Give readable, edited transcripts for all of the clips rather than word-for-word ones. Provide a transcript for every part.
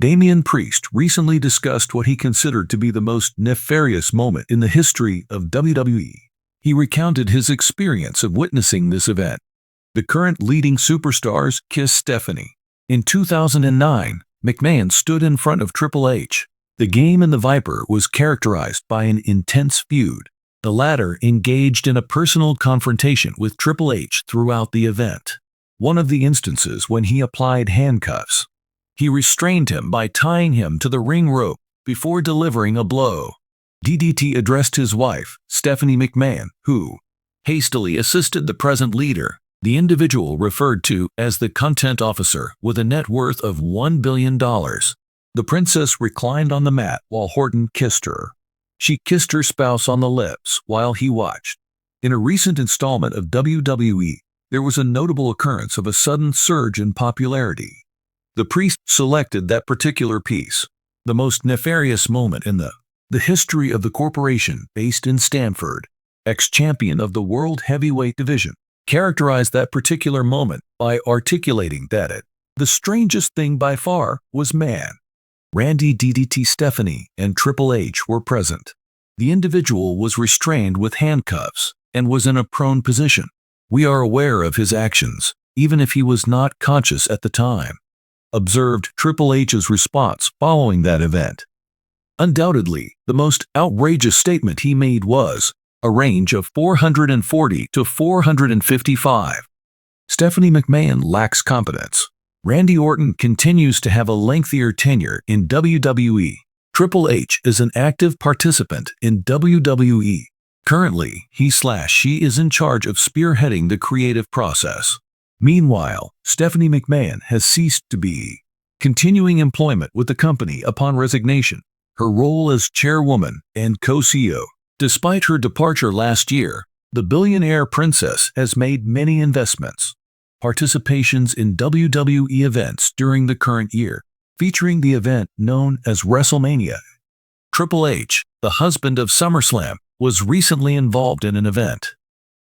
Damian Priest recently discussed what he considered to be the most nefarious moment in the history of WWE. He recounted his experience of witnessing this event. The current leading superstars kiss Stephanie. In 2009, McMahon stood in front of Triple H. The game in the Viper was characterized by an intense feud. The latter engaged in a personal confrontation with Triple H throughout the event. One of the instances when he applied handcuffs. He restrained him by tying him to the ring rope before delivering a blow. DDT addressed his wife, Stephanie McMahon, who hastily assisted the present leader, the individual referred to as the content officer with a net worth of $1 billion. The princess reclined on the mat while Orton kissed her. She kissed her spouse on the lips while he watched. In a recent installment of WWE, there was a notable occurrence of a sudden surge in popularity. The Priest selected that particular piece, the most nefarious moment in the history of the corporation based in Stamford. Ex-champion of the World Heavyweight Division characterized that particular moment by articulating that the strangest thing by far was man. Randy DDT Stephanie and Triple H were present. The individual was restrained with handcuffs and was in a prone position. We are aware of his actions, even if he was not conscious at the time. Observed Triple H's response following that event. Undoubtedly, the most outrageous statement he made was, a range of 440 to 455. Stephanie McMahon lacks competence. Randy Orton continues to have a lengthier tenure in WWE. Triple H is an active participant in WWE. Currently, he/she is in charge of spearheading the creative process. Meanwhile, Stephanie McMahon has ceased to be continuing employment with the company upon resignation, her role as chairwoman and co-CEO. Despite her departure last year, the billionaire princess has made many investments. Participations in WWE events during the current year, featuring the event known as WrestleMania. Triple H, the husband of SummerSlam, was recently involved in an event.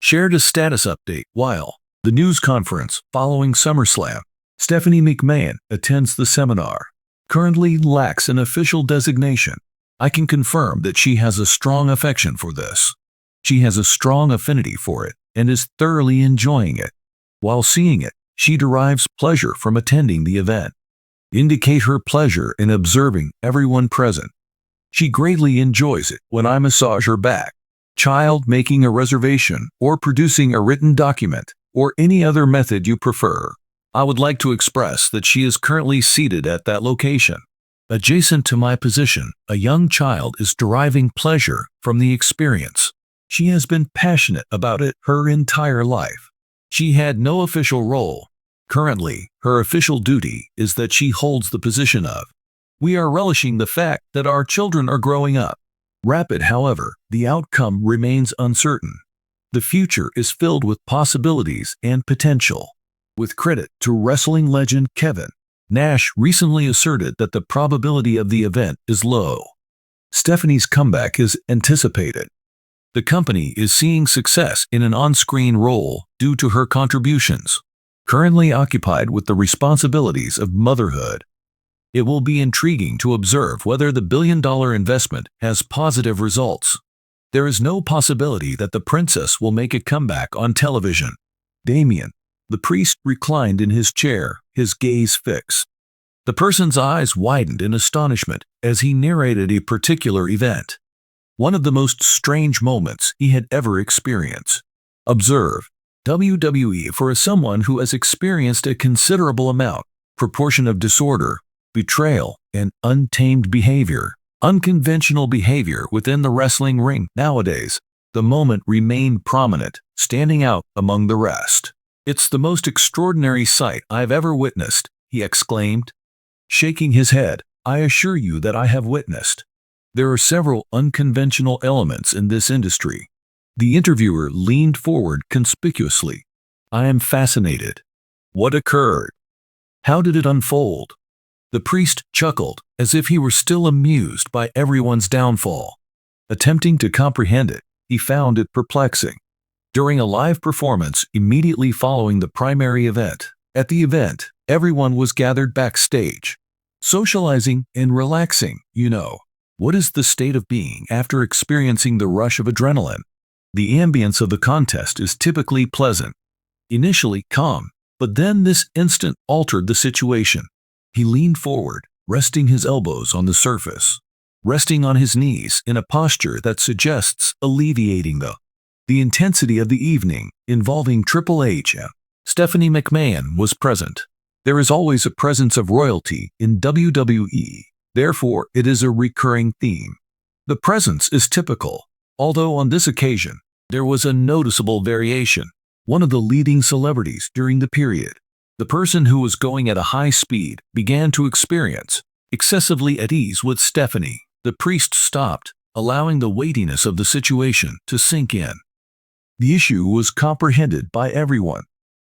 Shared a status update while the news conference following SummerSlam. Stephanie McMahon attends the seminar. Currently lacks an official designation. I can confirm that she has a strong affection for this. She has a strong affinity for it and is thoroughly enjoying it. While seeing it, she derives pleasure from attending the event. Indicate her pleasure in observing everyone present. She greatly enjoys it when I massage her back. Child making a reservation or producing a written document or any other method you prefer. I would like to express that she is currently seated at that location. Adjacent to my position, a young child is deriving pleasure from the experience. She has been passionate about it her entire life. She had no official role. Currently, her official duty is that she holds the position of. We are relishing the fact that our children are growing up. Rapid, however, the outcome remains uncertain. The future is filled with possibilities and potential. With credit to wrestling legend Kevin Nash recently asserted that the probability of the event is low. Stephanie's comeback is anticipated. The company is seeing success in an on-screen role due to her contributions. Currently occupied with the responsibilities of motherhood. It will be intriguing to observe whether the billion-dollar investment has positive results. There is no possibility that the princess will make a comeback on television. Damian, the priest, reclined in his chair, his gaze fixed. The person's eyes widened in astonishment as he narrated a particular event. One of the most strange moments he had ever experienced. Observe, WWE for someone who has experienced a considerable proportion of disorder, betrayal, and untamed behavior, unconventional behavior within the wrestling ring. Nowadays, the moment remained prominent, standing out among the rest. It's the most extraordinary sight I've ever witnessed, he exclaimed. Shaking his head, I assure you that I have witnessed. There are several unconventional elements in this industry. The interviewer leaned forward conspicuously. I am fascinated. What occurred? How did it unfold? The priest chuckled, as if he were still amused by everyone's downfall. Attempting to comprehend it, he found it perplexing. During a live performance immediately following the primary event, at the event, everyone was gathered backstage. socializing and relaxing, What is the state of being after experiencing the rush of adrenaline? The ambience of the contest is typically pleasant, initially calm, but then this instant altered the situation. He leaned forward, resting his elbows on the surface, resting on his knees in a posture that suggests alleviating the intensity of the evening involving Triple H and Stephanie McMahon was present. There is always a presence of royalty in WWE, therefore it is a recurring theme. The presence is typical, although on this occasion, there was a noticeable variation. One of the leading celebrities during the period, the person who was going at a high speed, began to experience excessively at ease with Stephanie. The priest stopped, allowing the weightiness of the situation to sink in. The issue was comprehended by everyone.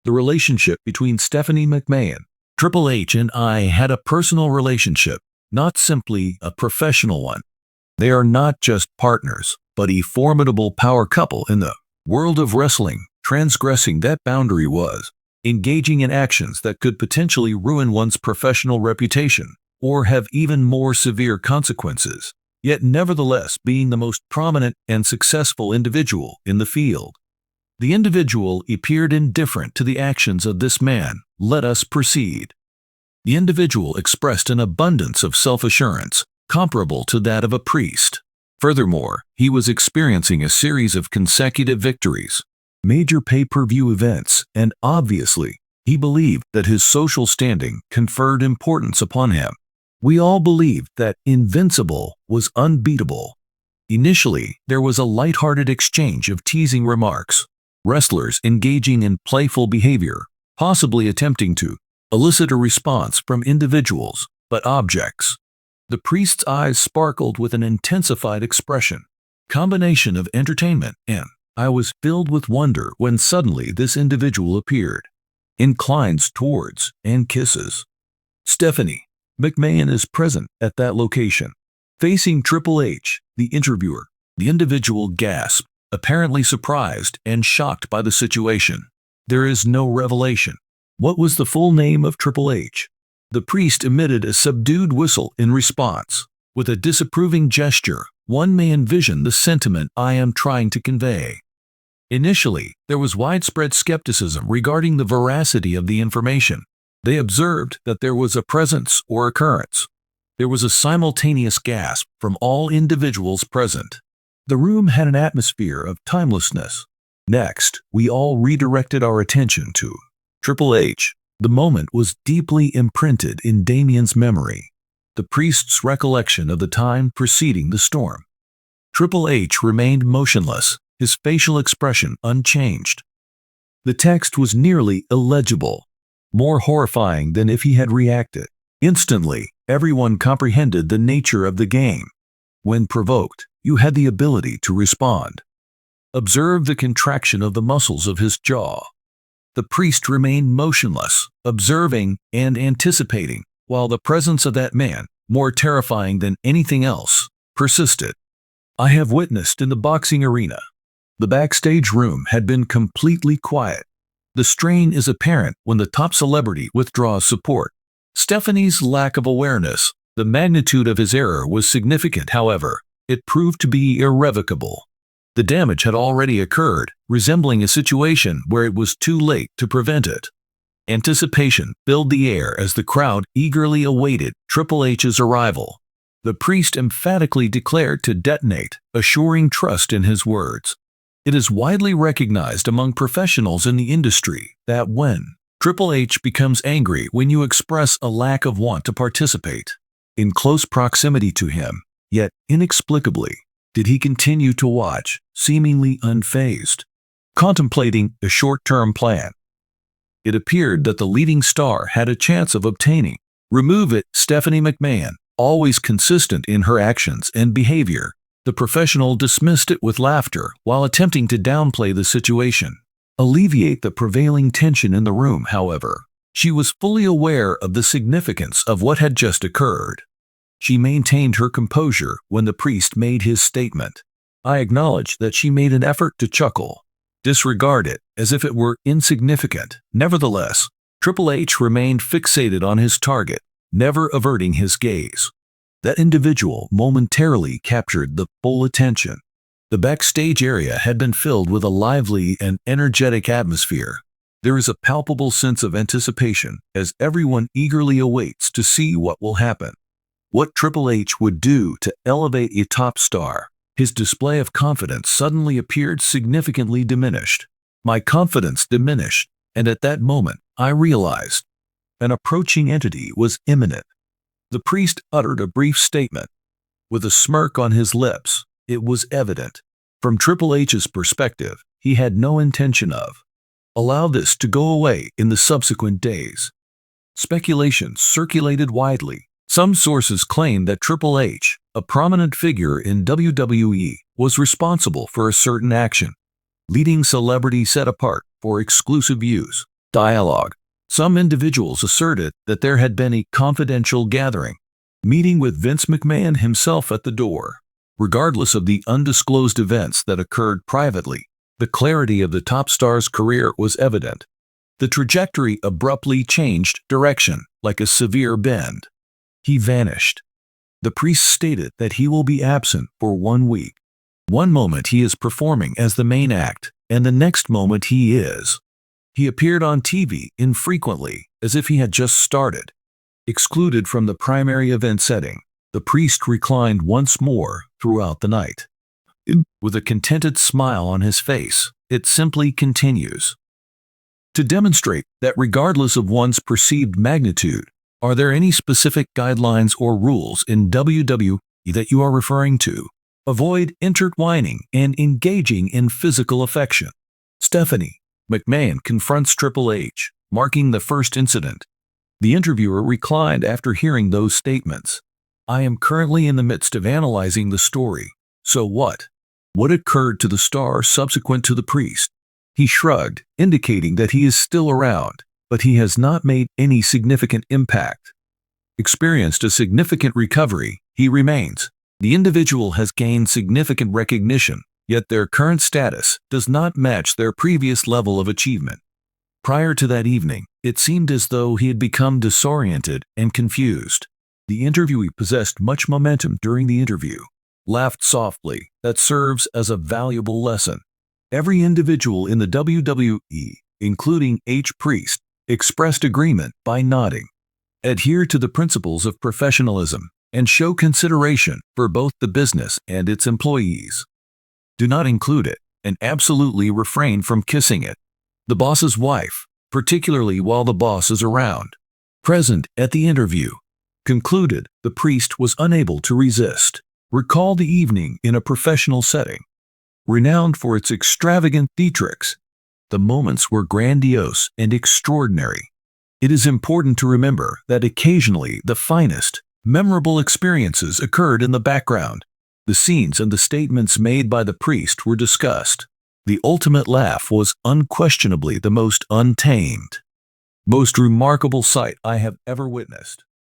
The relationship between Stephanie McMahon, Triple H and I had a personal relationship, not simply a professional one. They are not just partners, but a formidable power couple in the world of wrestling. Transgressing that boundary was engaging in actions that could potentially ruin one's professional reputation or have even more severe consequences, yet nevertheless being the most prominent and successful individual in the field. The individual appeared indifferent to the actions of this man. Let us proceed. The individual expressed an abundance of self-assurance, comparable to that of a priest. Furthermore, he was experiencing a series of consecutive victories, major pay-per-view events, and obviously, he believed that his social standing conferred importance upon him. We all believed that invincible was unbeatable. Initially, there was a light-hearted exchange of teasing remarks, wrestlers engaging in playful behavior, possibly attempting to elicit a response from individuals, but objects. The priest's eyes sparkled with an intensified expression, combination of entertainment and I was filled with wonder when suddenly this individual appeared, inclines towards and kisses. Stephanie McMahon is present at that location. Facing Triple H, the interviewer, the individual gasped, apparently surprised and shocked by the situation. There is no revelation. What was the full name of Triple H? The priest emitted a subdued whistle in response. With a disapproving gesture, one may envision the sentiment I am trying to convey. Initially, there was widespread skepticism regarding the veracity of the information. They observed that there was a presence or occurrence. There was a simultaneous gasp from all individuals present. The room had an atmosphere of timelessness. Next, we all redirected our attention to Triple H. The moment was deeply imprinted in Damian's memory, the priest's recollection of the time preceding the storm. Triple H remained motionless, his facial expression unchanged. The text was nearly illegible, more horrifying than if he had reacted. Instantly, everyone comprehended the nature of the game. When provoked, you had the ability to respond. Observe the contraction of the muscles of his jaw. The priest remained motionless, observing and anticipating, while the presence of that man, more terrifying than anything else, persisted. I have witnessed in the boxing arena. The backstage room had been completely quiet. The strain is apparent when the top celebrity withdraws support. Stephanie's lack of awareness, the magnitude of his error was significant, however, it proved to be irrevocable. The damage had already occurred, resembling a situation where it was too late to prevent it. Anticipation filled the air as the crowd eagerly awaited Triple H's arrival. The priest emphatically declared to detonate, assuring trust in his words. It is widely recognized among professionals in the industry that when Triple H becomes angry when you express a lack of want to participate. In close proximity to him, yet inexplicably, did he continue to watch, seemingly unfazed, contemplating a short-term plan. It appeared that the leading star had a chance of obtaining. Remove it, Stephanie McMahon, always consistent in her actions and behavior. The professional dismissed it with laughter while attempting to downplay the situation. Alleviate the prevailing tension in the room, however. She was fully aware of the significance of what had just occurred. She maintained her composure when the priest made his statement. I acknowledge that she made an effort to chuckle. Disregard it, as if it were insignificant. Nevertheless, Triple H remained fixated on his target. never averting his gaze. That individual momentarily captured the full attention. The backstage area had been filled with a lively and energetic atmosphere. There is a palpable sense of anticipation as everyone eagerly awaits to see what will happen. What Triple H would do to elevate a top star. His display of confidence suddenly appeared significantly diminished. My confidence diminished, and at that moment, I realized an approaching entity was imminent. The priest uttered a brief statement. With a smirk on his lips, it was evident. From Triple H's perspective, he had no intention of allow this to go away in the subsequent days. Speculation circulated widely. Some sources claimed that Triple H, a prominent figure in WWE, was responsible for a certain action, leading celebrity set apart for exclusive use. Dialogue. Some individuals asserted that there had been a confidential gathering, meeting with Vince McMahon himself at the door. Regardless of the undisclosed events that occurred privately, the clarity of the top star's career was evident. The trajectory abruptly changed direction, like a severe bend. He vanished. The priest stated that he will be absent for 1 week. One moment he is performing as the main act, and the next moment he is. He appeared on TV infrequently, as if he had just started. Excluded from the primary event setting, the priest reclined once more throughout the night. With a contented smile on his face, it simply continues. To demonstrate that regardless of one's perceived magnitude, are there any specific guidelines or rules in WWE that you are referring to? Avoid intertwining and engaging in physical affection. Stephanie McMahon confronts Triple H, marking the first incident. The interviewer reclined after hearing those statements. I am currently in the midst of analyzing the story. So what? What occurred to the star subsequent to the priest? He shrugged, indicating that he is still around, but he has not made any significant impact. Experienced a significant recovery, he remains. The individual has gained significant recognition, yet their current status does not match their previous level of achievement. Prior to that evening, it seemed as though he had become disoriented and confused. The interviewee possessed much momentum during the interview, laughed softly, that serves as a valuable lesson. Every individual in the WWE, including H. Priest, expressed agreement by nodding. Adhere to the principles of professionalism and show consideration for both the business and its employees. Do not include it, and absolutely refrain from kissing it. The boss's wife, particularly while the boss is around. Present at the interview. Concluded, the priest was unable to resist. Recall the evening in a professional setting. Renowned for its extravagant theatrics, the moments were grandiose and extraordinary. It is important to remember that occasionally the finest, memorable experiences occurred in the background. The scenes and the statements made by the priest were discussed. The ultimate laugh was unquestionably the most untamed, most remarkable sight I have ever witnessed.